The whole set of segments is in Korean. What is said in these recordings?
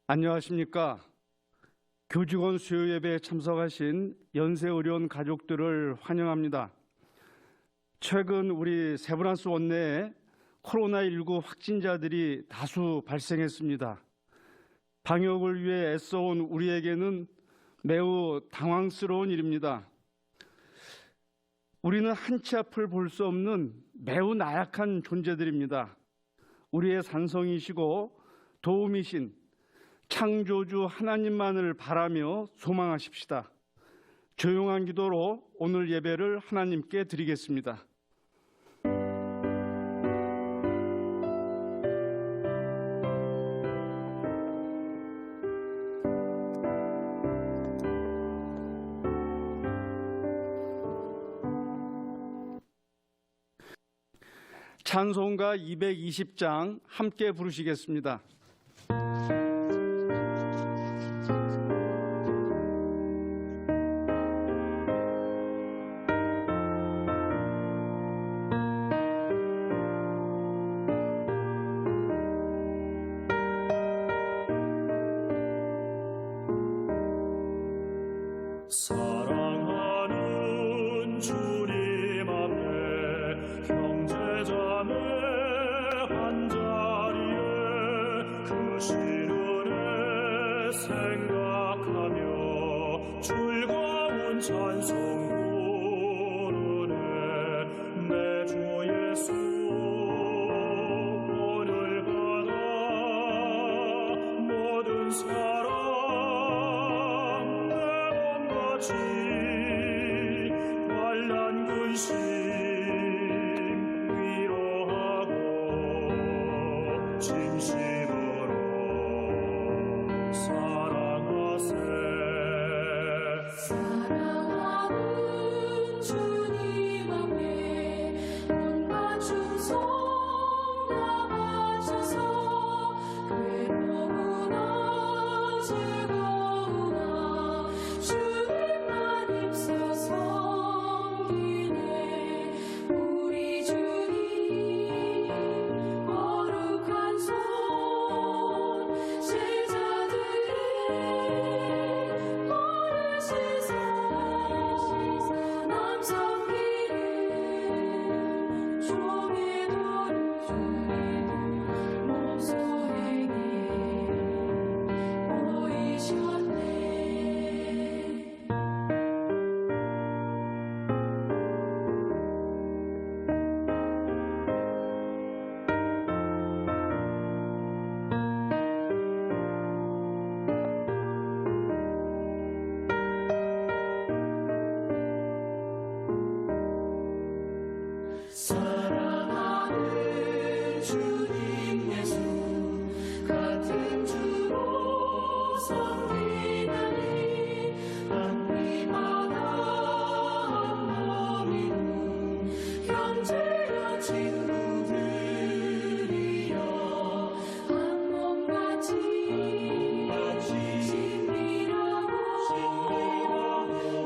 안녕하십니까. 교직원 수요 예배에 참석하신 연세의료원 가족들을 환영합니다. 최근 우리 세브란스 원내에 코로나19 확진자들이 다수 발생했습니다. 방역을 위해 애써온 우리에게는 매우 당황스러운 일입니다. 우리는 한치 앞을 볼 수 없는 매우 나약한 존재들입니다. 우리의 산성이시고 도움이신 창조주 하나님만을 바라며 소망하십시다. 조용한 기도로 오늘 예배를 하나님께 드리겠습니다. 찬송가 220장 함께 부르시겠습니다. 사랑하는 주님 앞에 형제자매 한자리에 그 시련에 생각하며 즐거운 찬송 부르네. 내 주 예수 오늘 받아 모든 사랑 관란 근심 위로하고 진심으로 사랑하세. 사랑하는 주님 앞에 온갖 충성 나바쳐서 괴로우나 즐거우나 주님만 입서 섬기네. 우리 주님 거룩한 손 제자들의 버르시사 남 섬기는 종의 도를 몸소에게 보이셨네. 사랑하는 주님 예수 같은 주로 섬기나니 한 피마다 한 몸이고 형제여 친구들이여 한 몸같이 신비라고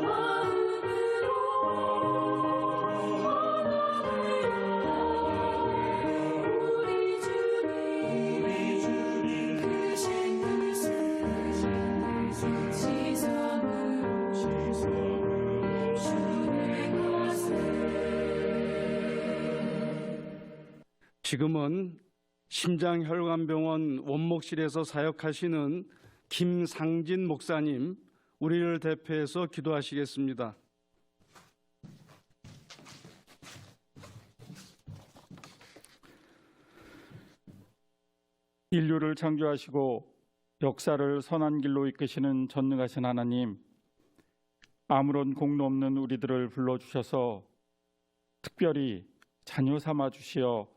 마음으로 우리 주님 크신 뜻을 지성으로 순행하세. 지금은 심장혈관병원 원목실에서 사역하시는 김상진 목사님, 우리를 대표해서 기도하시겠습니다. 인류를 창조하시고 역사를 선한 길로 이끄시는 전능하신 하나님, 아무런 공로 없는 우리들을 불러주셔서 특별히 자녀 삼아 주시어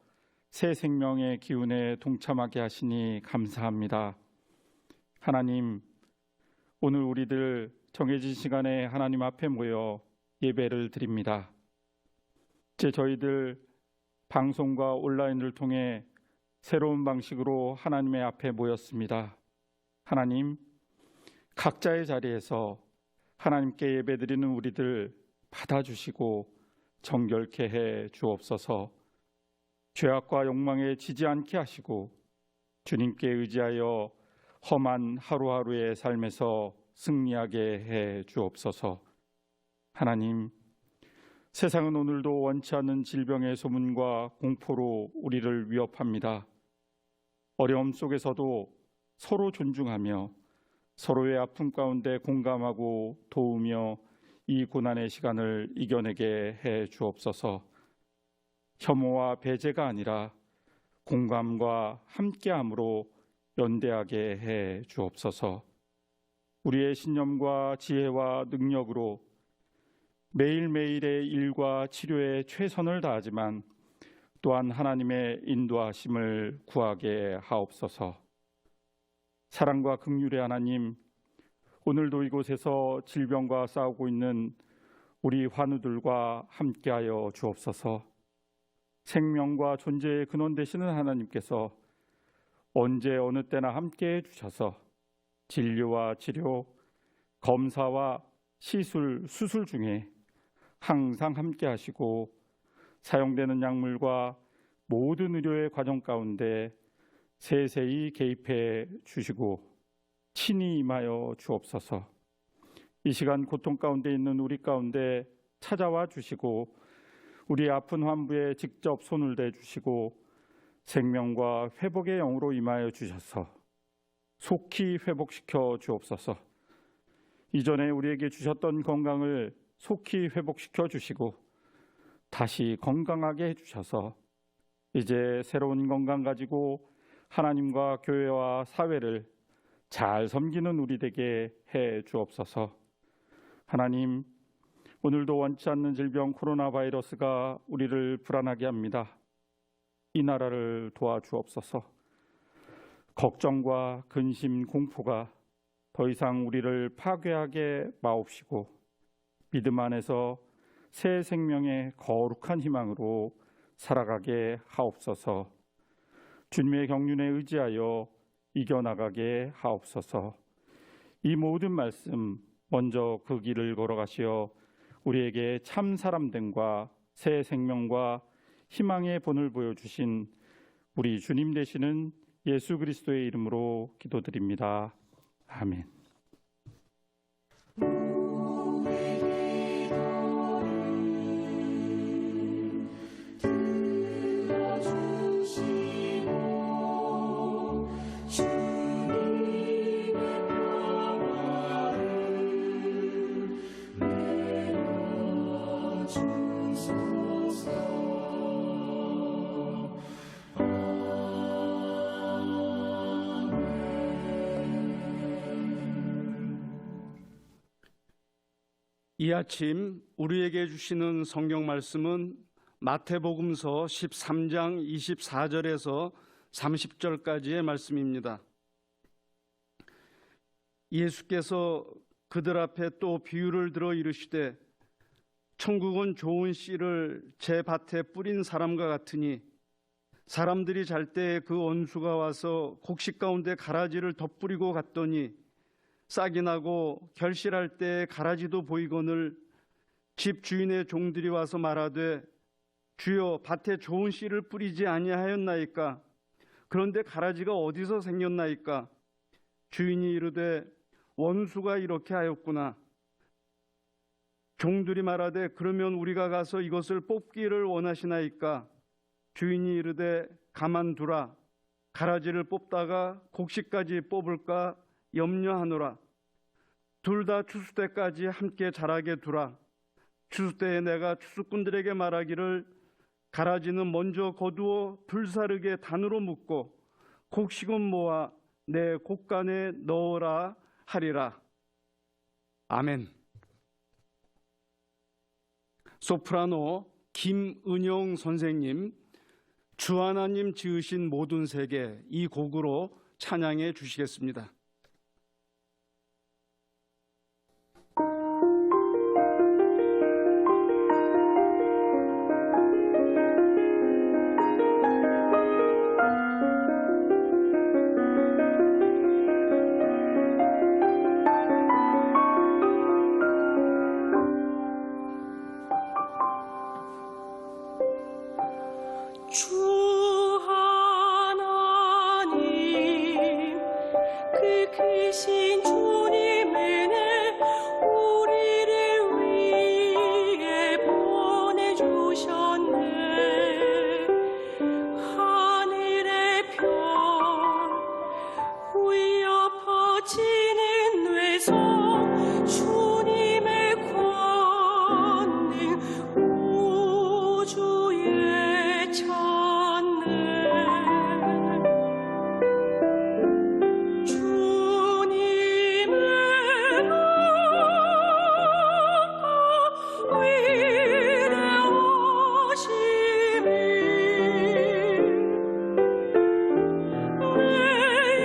새 생명의 기운에 동참하게 하시니 감사합니다. 하나님, 오늘 우리들 정해진 시간에 하나님 앞에 모여 예배를 드립니다. 이제 저희들 방송과 온라인을 통해 새로운 방식으로 하나님의 앞에 모였습니다. 하나님, 각자의 자리에서 하나님께 예배드리는 우리들 받아주시고 정결케 해 주옵소서. 죄악과 욕망에 지지 않게 하시고 주님께 의지하여 험한 하루하루의 삶에서 승리하게 해 주옵소서. 하나님, 세상은 오늘도 원치 않는 질병의 소문과 공포로 우리를 위협합니다. 어려움 속에서도 서로 존중하며 서로의 아픔 가운데 공감하고 도우며 이 고난의 시간을 이겨내게 해 주옵소서. 혐오와 배제가 아니라 공감과 함께함으로 연대하게 해 주옵소서. 우리의 신념과 지혜와 능력으로 매일매일의 일과 치료에 최선을 다하지만 또한 하나님의 인도하심을 구하게 하옵소서. 사랑과 긍휼의 하나님, 오늘도 이곳에서 질병과 싸우고 있는 우리 환우들과 함께하여 주옵소서. 생명과 존재의 근원 되시는 하나님께서 언제 어느 때나 함께해 주셔서 진료와 치료, 검사와 시술, 수술 중에 항상 함께 하시고 사용되는 약물과 모든 의료의 과정 가운데 세세히 개입해 주시고 친히 임하여 주옵소서. 이 시간 고통 가운데 있는 우리 가운데 찾아와 주시고 우리 아픈 환부에 직접 손을 대 주시고 생명과 회복의 영으로 임하여 주셔서 속히 회복시켜 주옵소서. 이전에 우리에게 주셨던 건강을 속히 회복시켜 주시고 다시 건강하게 해주셔서 이제 새로운 건강 가지고 하나님과 교회와 사회를 잘 섬기는 우리 되게 해 주옵소서. 하나님, 오늘도 원치 않는 질병 코로나 바이러스가 우리를 불안하게 합니다. 이 나라를 도와주옵소서. 걱정과 근심, 공포가 더 이상 우리를 파괴하게 마옵시고 믿음 안에서 새 생명의 거룩한 희망으로 살아가게 하옵소서. 주님의 경륜에 의지하여 이겨나가게 하옵소서. 이 모든 말씀 먼저 그 길을 걸어가시어 우리에게 참 사람됨과 새 생명과 희망의 본을 보여주신 우리 주님 되시는 예수 그리스도의 이름으로 기도드립니다. 아멘. 이 아침 우리에게 주시는 성경 말씀은 마태복음서 13장 24절에서 30절까지의 말씀입니다. 예수께서 그들 앞에 또 비유를 들어 이르시되 천국은 좋은 씨를 제 밭에 뿌린 사람과 같으니 사람들이 잘 때 그 원수가 와서 곡식 가운데 가라지를 덧뿌리고 갔더니 싹이 나고 결실할 때 가라지도 보이거늘 집 주인의 종들이 와서 말하되 주여 밭에 좋은 씨를 뿌리지 아니하였나이까? 그런데 가라지가 어디서 생겼나이까? 주인이 이르되 원수가 이렇게 하였구나. 종들이 말하되 그러면 우리가 가서 이것을 뽑기를 원하시나이까? 주인이 이르되 가만두라. 가라지를 뽑다가 곡식까지 뽑을까 염려하노라. 둘 다 추수 때까지 함께 자라게 두라. 추수 때에 내가 추수꾼들에게 말하기를 가라지는 먼저 거두어 불사르게 단으로 묶고 곡식은 모아 내 곡간에 넣으라 하리라. 아멘. 소프라노 김은영 선생님, 주 하나님 지으신 모든 세계, 이 곡으로 찬양해 주시겠습니다. 주 하나님 그 우리 크신 주님 은혜 우리를 위해 보내주셨네. 하늘의 별 위어 퍼지는 뇌성 주님의 권능 우주에 찾네. 주님의 높고 위대하심이 내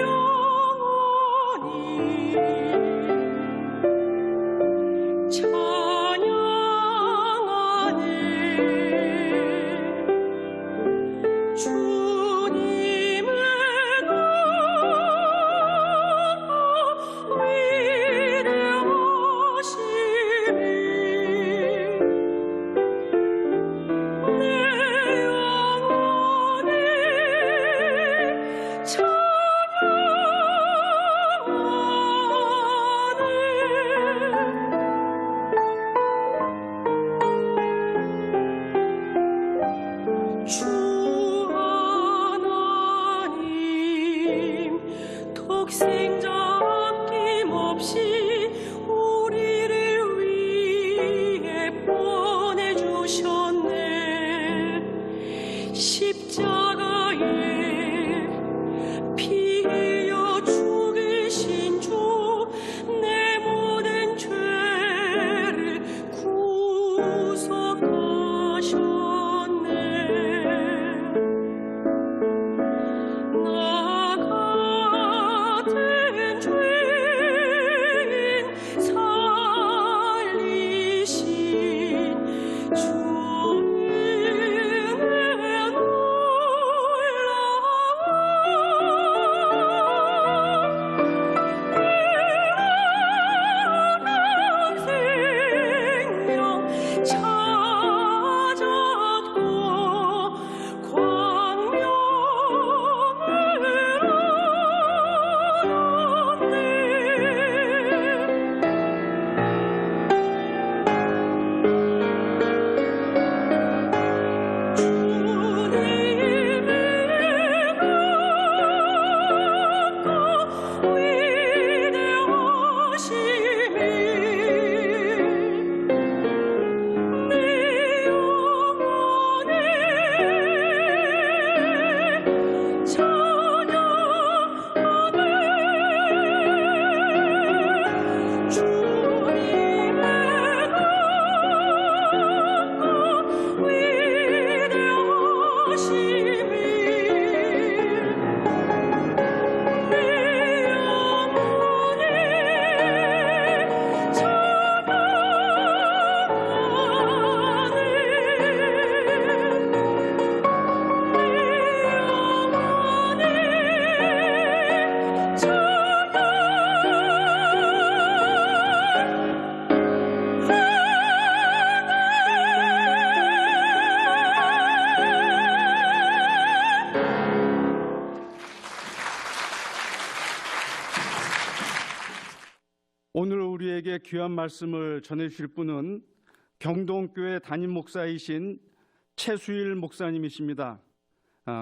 영혼이 찬양하네. 주님의 높고 위대하심이 내 영혼이 찬양하네. 주 하나님 독생자 아낌없이 우리를 위해 보내주셨네. 십자가에 피 흘려 죽으신 주 내 모든 죄를 구속하셨네. 나 같은 죄인 살리신 주 은혜 놀라운 생명 찾았고 광명을 얻네. 주님의 높고 위대하심이 내 영혼에 찬양하네. 주님의 높고 위대하심이 내 영혼에 오늘 우리에게 귀한 말씀을 전해주실 분은 경동교회 담임 목사이신 최수일 목사님이십니다.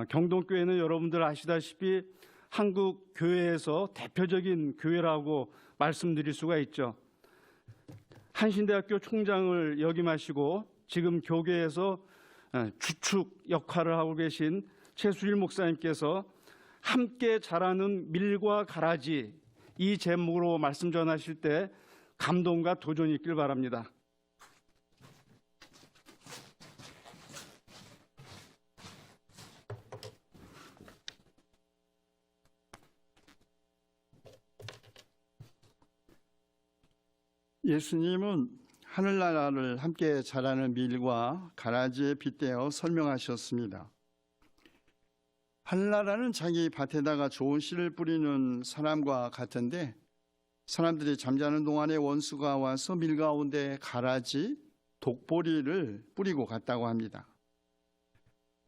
경동교회는 여러분들 아시다시피 한국 교회에서 대표적인 교회라고 말씀드릴 수가 있죠. 한신대학교 총장을 역임하시고 지금 교계에서 주축 역할을 하고 계신 최수일 목사님께서 함께 자라는 밀과 가라지 이 제목으로 말씀 전하실 때 감동과 도전이 있길 바랍니다. 예수님은 하늘나라를 함께 자라는 밀과 가라지에 빗대어 설명하셨습니다. 하늘나라는 자기 밭에다가 좋은 씨를 뿌리는 사람과 같은데, 사람들이 잠자는 동안에 원수가 와서 밀 가운데 가라지, 독보리를 뿌리고 갔다고 합니다.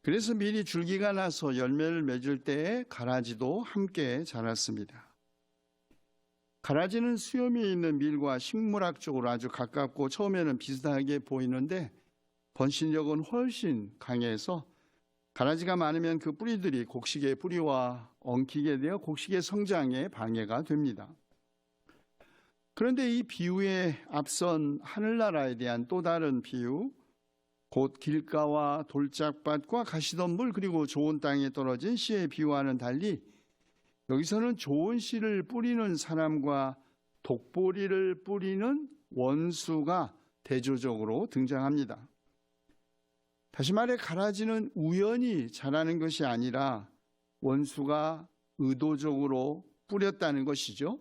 그래서 밀이 줄기가 나서 열매를 맺을 때에 가라지도 함께 자랐습니다. 가라지는 수염이 있는 밀과 식물학적으로 아주 가깝고 처음에는 비슷하게 보이는데 번식력은 훨씬 강해서 가라지가 많으면 그 뿌리들이 곡식의 뿌리와 엉키게 되어 곡식의 성장에 방해가 됩니다. 그런데 이 비유에 앞선 하늘나라에 대한 또 다른 비유, 곧 길가와 돌짝밭과 가시덤불 그리고 좋은 땅에 떨어진 씨의 비유와는 달리 여기서는 좋은 씨를 뿌리는 사람과 독보리를 뿌리는 원수가 대조적으로 등장합니다. 다시 말해 가라지는 우연히 자라는 것이 아니라 원수가 의도적으로 뿌렸다는 것이죠.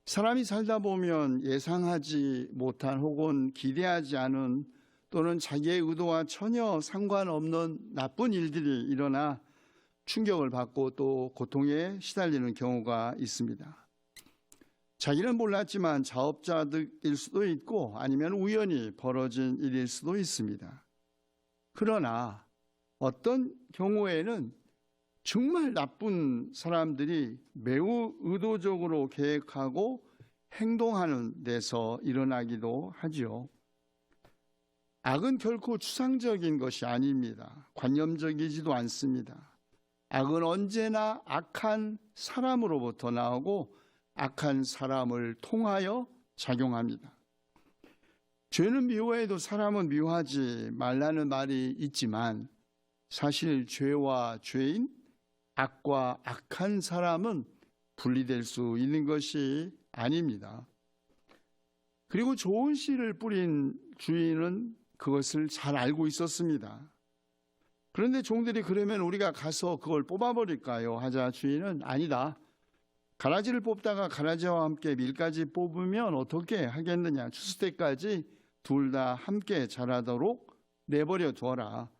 사람이 살다 보면 예상하지 못한 혹은 기대하지 않은 또는 자기의 의도와 전혀 상관없는 나쁜 일들이 일어나 충격을 받고 또 고통에 시달리는 경우가 있습니다. 자기는 몰랐지만 자업자득일 수도 있고 아니면 우연히 벌어진 일일 수도 있습니다. 그러나 어떤 경우에는 정말 나쁜 사람들이 매우 의도적으로 계획하고 행동하는 데서 일어나기도 하죠. 악은 결코 추상적인 것이 아닙니다. 관념적이지도 않습니다. 악은 언제나 악한 사람으로부터 나오고 악한 사람을 통하여 작용합니다. 죄는 미워해도 사람은 미워하지 말라는 말이 있지만 사실 죄와 죄인, 악과 악한 사람은 분리될 수 있는 것이 아닙니다. 그리고 좋은 씨를 뿌린 주인은 그것을 잘 알고 있었습니다. 그런데 종들이 그러면 우리가 가서 그걸 뽑아버릴까요? 하자 주인은 아니다. 가라지를 뽑다가 가라지와 함께 밀까지 뽑으면 어떻게 하겠느냐. 추수 때까지 둘 다 함께 자라도록 내버려 두어라.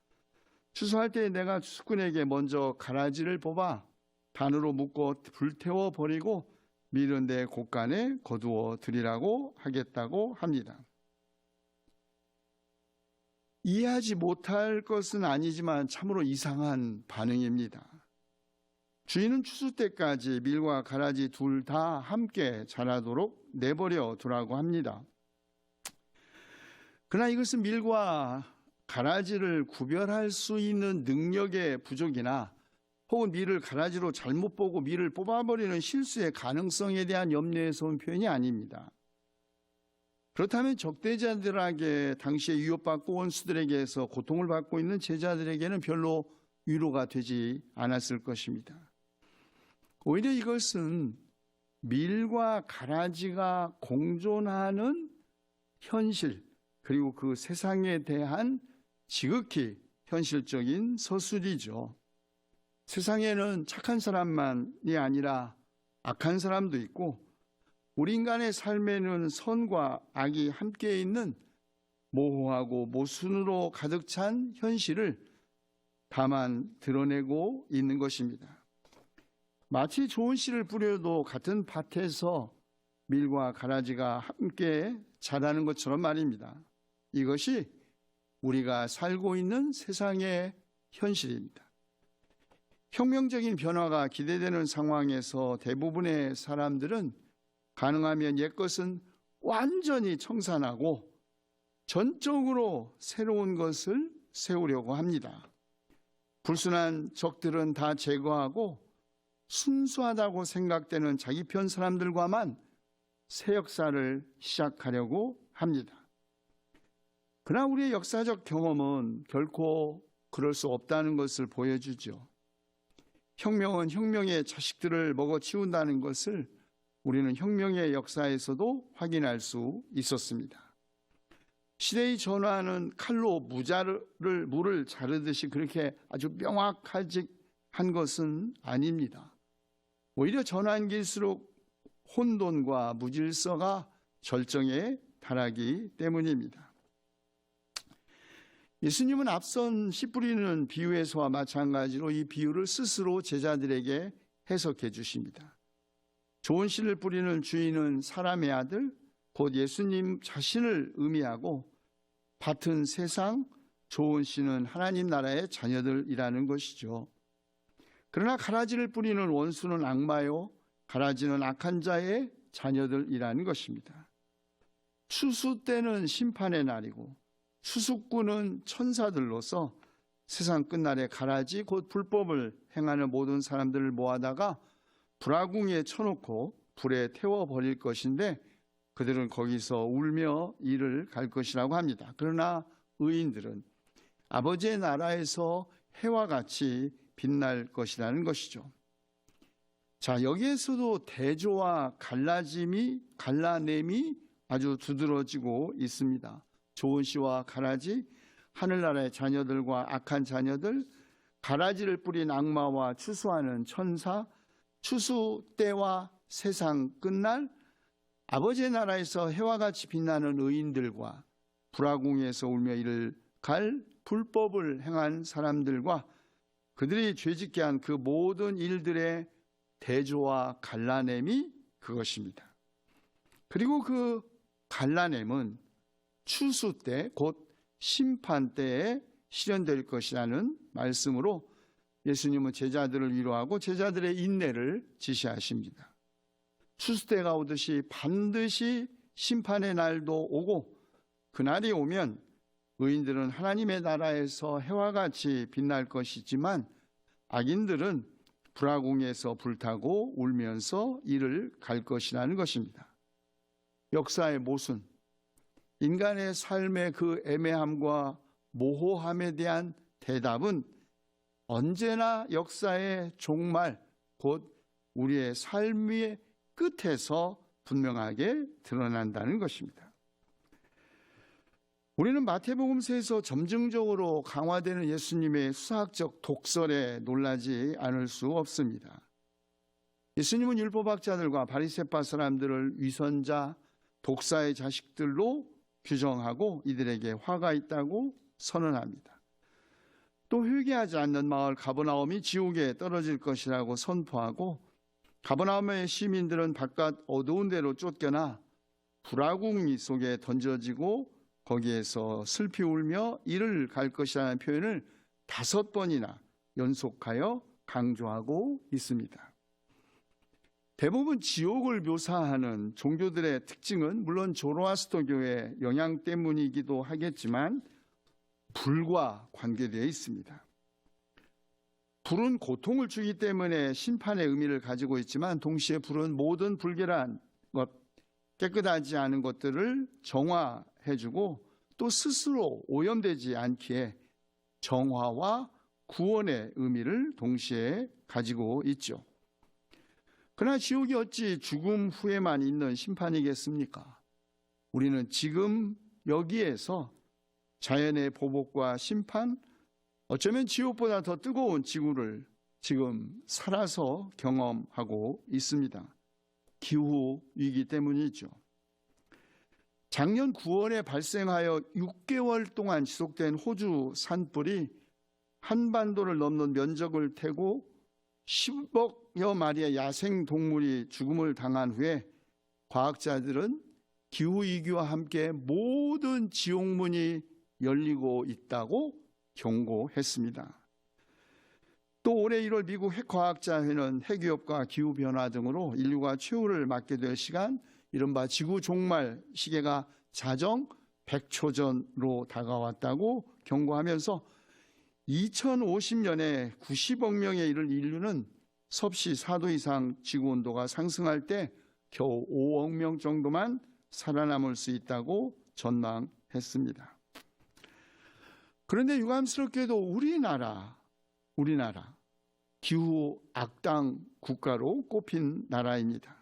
추수할 때 내가 추수꾼에게 먼저 가라지를 뽑아 단으로 묶어 불태워 버리고 밀은 내 곳간에 거두어 드리라고 하겠다고 합니다. 이해하지 못할 것은 아니지만 참으로 이상한 반응입니다. 주인은 추수 때까지 밀과 가라지 둘 다 함께 자라도록 내버려 두라고 합니다. 그러나 이것은 밀과 가라지를 구별할 수 있는 능력의 부족이나 혹은 밀을 가라지로 잘못 보고 밀을 뽑아버리는 실수의 가능성에 대한 염려에서 온 표현이 아닙니다. 그렇다면 적대자들에게 당시에 위협받고 원수들에게서 고통을 받고 있는 제자들에게는 별로 위로가 되지 않았을 것입니다. 오히려 이것은 밀과 가라지가 공존하는 현실 그리고 그 세상에 대한 지극히 현실적인 서술이죠. 세상에는 착한 사람만이 아니라 악한 사람도 있고 우리 인간의 삶에는 선과 악이 함께 있는 모호하고 모순으로 가득 찬 현실을 다만 드러내고 있는 것입니다. 마치 좋은 씨를 뿌려도 같은 밭에서 밀과 가라지가 함께 자라는 것처럼 말입니다. 이것이 우리가 살고 있는 세상의 현실입니다. 혁명적인 변화가 기대되는 상황에서 대부분의 사람들은 가능하면 옛것은 완전히 청산하고 전적으로 새로운 것을 세우려고 합니다. 불순한 적들은 다 제거하고 순수하다고 생각되는 자기 편 사람들과만 새 역사를 시작하려고 합니다. 그러나 우리의 역사적 경험은 결코 그럴 수 없다는 것을 보여주죠. 혁명은 혁명의 자식들을 먹어치운다는 것을 우리는 혁명의 역사에서도 확인할 수 있었습니다. 시대의 전환은 칼로 물을 자르듯이 그렇게 아주 명확한 것은 아닙니다. 오히려 전환기일수록 혼돈과 무질서가 절정에 달하기 때문입니다. 예수님은 앞선 씨 뿌리는 비유에서와 마찬가지로 이 비유를 스스로 제자들에게 해석해 주십니다. 좋은 씨를 뿌리는 주인은 사람의 아들, 곧 예수님 자신을 의미하고 밭은 세상, 좋은 씨는 하나님 나라의 자녀들이라는 것이죠. 그러나 가라지를 뿌리는 원수는 악마요, 가라지는 악한 자의 자녀들이라는 것입니다. 추수 때는 심판의 날이고 추수꾼은 천사들로서 세상 끝날에 가라지 곧 불법을 행하는 모든 사람들을 모아다가 불화궁에 쳐놓고 불에 태워버릴 것인데 그들은 거기서 울며 이를 갈 것이라고 합니다. 그러나 의인들은 아버지의 나라에서 해와 같이 빛날 것이라는 것이죠. 자, 여기에서도 대조와 갈라냄이 아주 두드러지고 있습니다. 좋은 씨와 가라지, 하늘나라의 자녀들과 악한 자녀들, 가라지를 뿌린 악마와 추수하는 천사, 추수 때와 세상 끝날, 아버지의 나라에서 해와 같이 빛나는 의인들과 불화궁에서 울며 이를 갈 불법을 행한 사람들과 그들이 죄짓게 한 그 모든 일들의 대조와 갈라냄이 그것입니다. 그리고 그 갈라냄은 추수 때 곧 심판 때에 실현될 것이라는 말씀으로 예수님은 제자들을 위로하고 제자들의 인내를 지시하십니다. 추수 때가 오듯이 반드시 심판의 날도 오고 그날이 오면 의인들은 하나님의 나라에서 해와 같이 빛날 것이지만 악인들은 불화궁에서 불타고 울면서 이를 갈 것이라는 것입니다. 역사의 모순, 인간의 삶의 그 애매함과 모호함에 대한 대답은 언제나 역사의 종말, 곧 우리의 삶의 끝에서 분명하게 드러난다는 것입니다. 우리는 마태복음서에서 점증적으로 강화되는 예수님의 수학적 독설에 놀라지 않을 수 없습니다. 예수님은 율법학자들과 바리새파 사람들을 위선자, 독사의 자식들로 규정하고 이들에게 화가 있다고 선언합니다. 또 회개하지 않는 마을 가버나움이 지옥에 떨어질 것이라고 선포하고 가버나움의 시민들은 바깥 어두운 데로 쫓겨나 불화궁 속에 던져지고 거기에서 슬피 울며 이를 갈 것이라는 표현을 5번이나 연속하여 강조하고 있습니다. 대부분 지옥을 묘사하는 종교들의 특징은 물론 조로아스터교의 영향 때문이기도 하겠지만 불과 관계되어 있습니다. 불은 고통을 주기 때문에 심판의 의미를 가지고 있지만 동시에 불은 모든 불결한 것, 깨끗하지 않은 것들을 정화해주고 또 스스로 오염되지 않기에 정화와 구원의 의미를 동시에 가지고 있죠. 그러나 지옥이 어찌 죽음 후에만 있는 심판이겠습니까? 우리는 지금 여기에서 자연의 보복과 심판, 어쩌면 지옥보다 더 뜨거운 지구를 지금 살아서 경험하고 있습니다. 기후위기 때문이죠. 작년 9월에 발생하여 6개월 동안 지속된 호주 산불이 한반도를 넘는 면적을 태고 10억여 마리의 야생 동물이 죽음을 당한 후에 과학자들은 기후위기와 함께 모든 지옥문이 열리고 있다고 경고했습니다. 또 올해 1월 미국 핵과학자회는 핵위협과 기후변화 등으로 인류가 최후를 맞게 될 시간, 이른바 지구 종말 시계가 자정 100초 전으로 다가왔다고 경고하면서 2050년에 90억 명에 이를 인류는 섭씨 4도 이상 지구온도가 상승할 때 겨우 5억 명 정도만 살아남을 수 있다고 전망했습니다. 그런데 유감스럽게도 우리나라 기후 악당 국가로 꼽힌 나라입니다.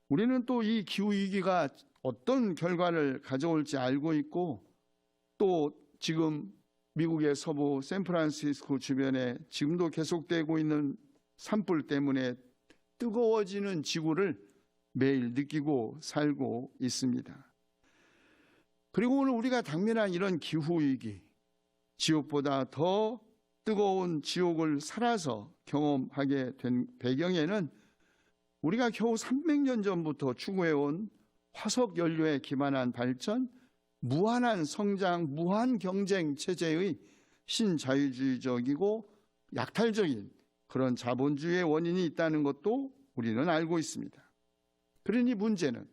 우리는 또 이 기후위기가 어떤 결과를 가져올지 알고 있고 또 지금 미국의 서부 샌프란시스코 주변에 지금도 계속되고 있는 산불 때문에 뜨거워지는 지구를 매일 느끼고 살고 있습니다. 그리고 오늘 우리가 당면한 이런 기후위기, 지옥보다 더 뜨거운 지옥을 살아서 경험하게 된 배경에는 우리가 겨우 300년 전부터 추구해온 화석 연료에 기반한 발전, 무한한 성장, 무한 경쟁 체제의 신자유주의적이고 약탈적인 그런 자본주의의 원인이 있다는 것도 우리는 알고 있습니다. 그러니 문제는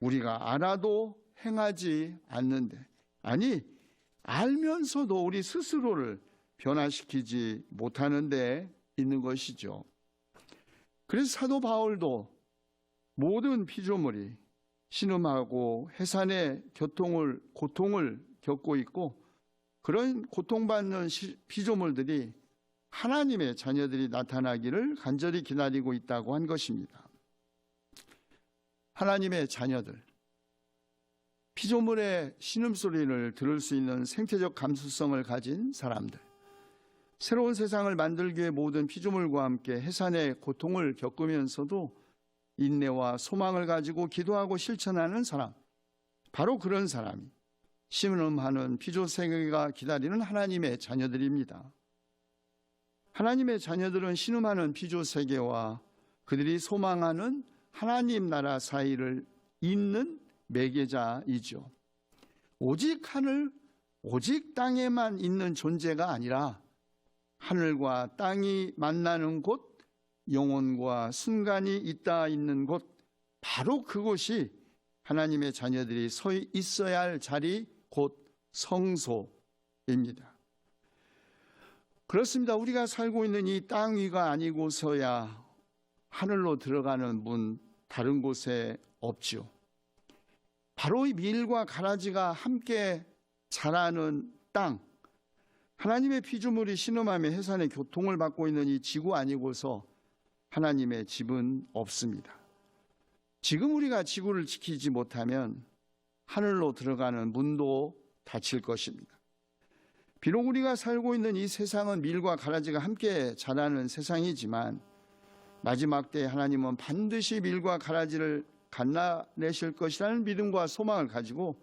우리가 알아도 행하지 않는데, 아니 알면서도 우리 스스로를 변화시키지 못하는 데 있는 것이죠. 그래서 사도 바울도 모든 피조물이 신음하고 해산의 고통을 겪고 있고, 그런 고통받는 피조물들이 하나님의 자녀들이 나타나기를 간절히 기다리고 있다고 한 것입니다. 하나님의 자녀들, 피조물의 신음소리를 들을 수 있는 생태적 감수성을 가진 사람들, 새로운 세상을 만들기 위해 모든 피조물과 함께 해산의 고통을 겪으면서도 인내와 소망을 가지고 기도하고 실천하는 사람, 바로 그런 사람이 신음하는 피조 세계가 기다리는 하나님의 자녀들입니다. 하나님의 자녀들은 신음하는 피조 세계와 그들이 소망하는 하나님 나라 사이를 잇는 매개자이죠. 오직 하늘, 오직 땅에만 있는 존재가 아니라 하늘과 땅이 만나는 곳, 영혼과 순간이 있는 곳, 바로 그곳이 하나님의 자녀들이 서 있어야 할 자리, 곧 성소입니다. 그렇습니다. 우리가 살고 있는 이 땅 위가 아니고서야 하늘로 들어가는 문, 다른 곳에 없지요. 바로 이 밀과 가라지가 함께 자라는 땅, 하나님의 피조물이 신음하며 해산의 고통을 받고 있는 이 지구 아니고서 하나님의 집은 없습니다. 지금 우리가 지구를 지키지 못하면 하늘로 들어가는 문도 닫힐 것입니다. 비록 우리가 살고 있는 이 세상은 밀과 가라지가 함께 자라는 세상이지만 마지막 때에 하나님은 반드시 밀과 가라지를 갈라내실 것이라는 믿음과 소망을 가지고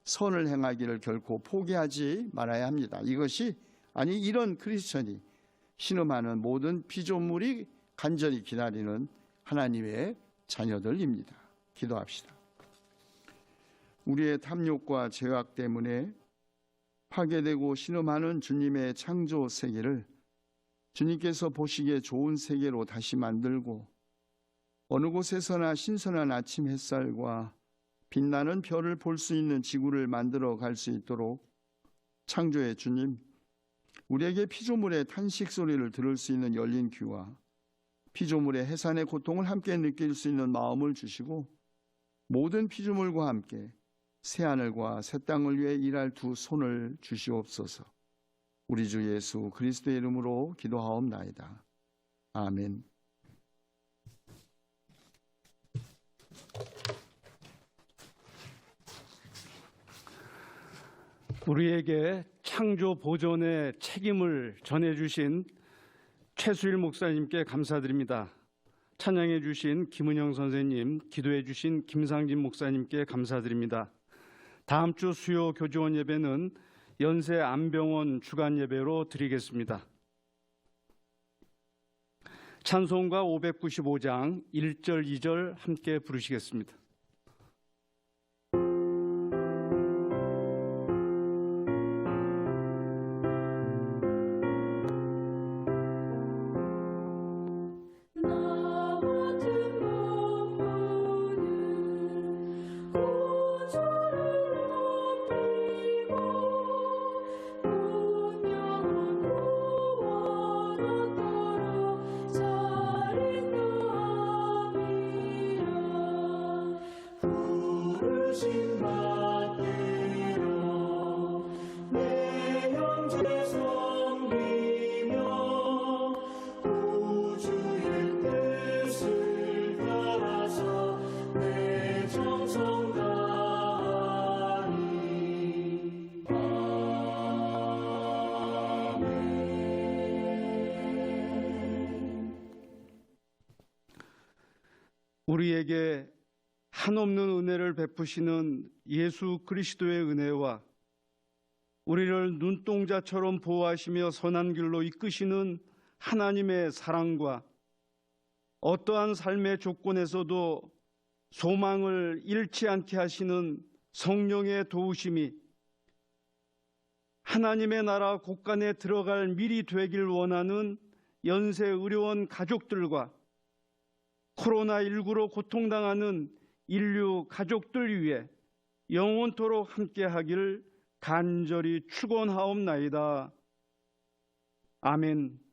선을 행하기를 결코 포기하지 말아야 합니다. 이런 크리스천이 신음하는 모든 피조물이 간절히 기다리는 하나님의 자녀들입니다. 기도합시다. 우리의 탐욕과 죄악 때문에 파괴되고 신음하는 주님의 창조 세계를 주님께서 보시기에 좋은 세계로 다시 만들고 어느 곳에서나 신선한 아침 햇살과 빛나는 별을 볼 수 있는 지구를 만들어 갈 수 있도록 창조의 주님, 우리에게 피조물의 탄식 소리를 들을 수 있는 열린 귀와 피조물의 해산의 고통을 함께 느낄 수 있는 마음을 주시고 모든 피조물과 함께 새하늘과 새 땅을 위해 일할 두 손을 주시옵소서. 우리 주 예수 그리스도의 이름으로 기도하옵나이다. 아멘. 우리에게 창조 보존의 책임을 전해주신 최수일 목사님께 감사드립니다. 찬양해 주신 김은영 선생님, 기도해 주신 김상진 목사님께 감사드립니다. 다음 주 수요 교주원 예배는 연세 안병원 주간 예배로 드리겠습니다. 찬송가 595장 1절 2절 함께 부르시겠습니다. 우리에게 한없는 은혜를 베푸시는 예수 그리스도의 은혜와 우리를 눈동자처럼 보호하시며 선한 길로 이끄시는 하나님의 사랑과 어떠한 삶의 조건에서도 소망을 잃지 않게 하시는 성령의 도우심이 하나님의 나라 곳간에 들어갈 밀이 되길 원하는 연세의료원 가족들과 코로나19로 고통당하는 인류 가족들 위해 영원토록 함께하기를 간절히 축원하옵나이다. 아멘.